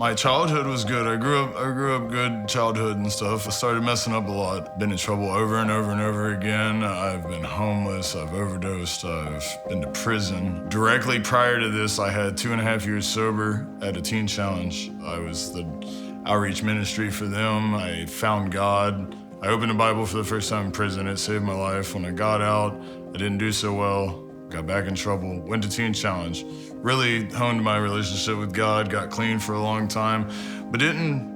My childhood was good. I grew up good childhood and stuff. I started messing up a lot. Been in trouble over and over and over again. I've been homeless, I've overdosed, I've been to prison. Directly prior to this, I had 2.5 years sober at a teen challenge. I was the outreach ministry for them. I found God. I opened the Bible for the first time in prison. It saved my life. When I got out, I didn't do so well. Got back in trouble, went to teen challenge. Really honed my relationship with God, got clean for a long time, but didn't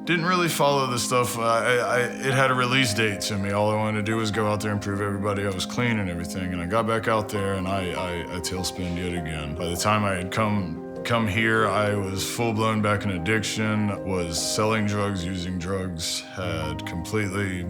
really follow the stuff. It had a release date to me. All I wanted to do was go out there and prove everybody I was clean and everything. And I got back out there and I tailspinned yet again. By the time I had come here, I was full-blown back in addiction, was selling drugs, using drugs, had completely,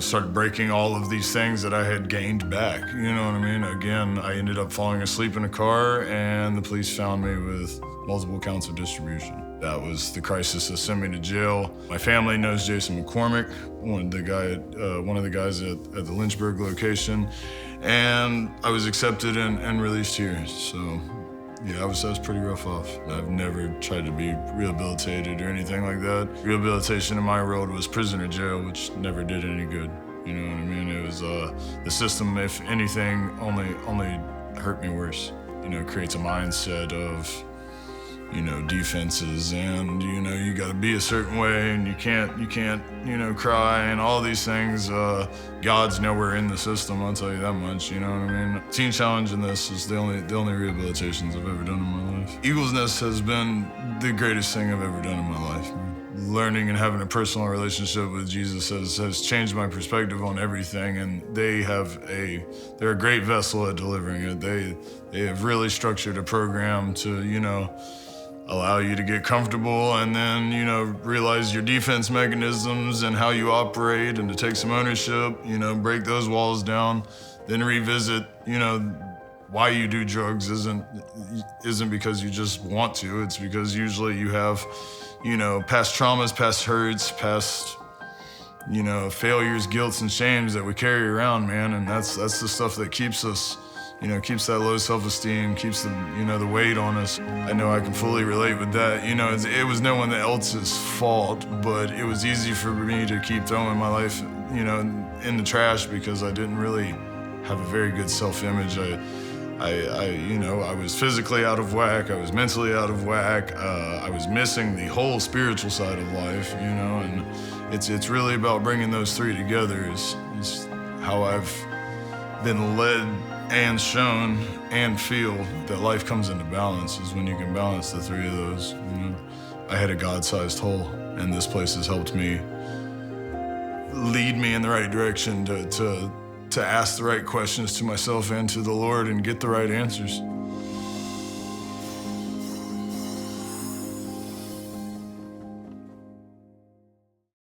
started breaking all of these things that I had gained back, you know what I mean? Again, I ended up falling asleep in a car and the police found me with multiple counts of distribution. That was the crisis that sent me to jail. My family knows Jason McCormick, one of the guys at the Lynchburg location, and I was accepted and released here, so. Yeah, I was pretty rough off. I've never tried to be rehabilitated or anything like that. Rehabilitation in my world was prison or jail, which never did any good. You know what I mean? It was the system, if anything, only hurt me worse. It creates a mindset of, defenses and, you gotta be a certain way and you can't, cry and all these things. God's nowhere in the system, I'll tell you that much, you know what I mean? Teen Challenge and this is the only rehabilitations I've ever done in my life. Eagles Nest has been the greatest thing I've ever done in my life. Learning and having a personal relationship with Jesus has changed my perspective on everything, and they're a great vessel at delivering it. They have really structured a program to, allow you to get comfortable and then, realize your defense mechanisms and how you operate and to take some ownership, break those walls down, then revisit, why you do drugs isn't because you just want to. It's because usually you have, past traumas, past hurts, past, failures, guilts, and shames that we carry around, man. And that's the stuff that keeps us, keeps that low self-esteem, keeps the weight on us. I know I can fully relate with that. It was no one else's fault, but it was easy for me to keep throwing my life, in the trash because I didn't really have a very good self-image. I was physically out of whack, I was mentally out of whack, I was missing the whole spiritual side of life, and it's really about bringing those three together is how I've been led and shown and feel that life comes into balance is when you can balance the three of those. I had a God-sized hole, and this place has helped me lead me in the right direction to ask the right questions to myself and to the Lord and get the right answers.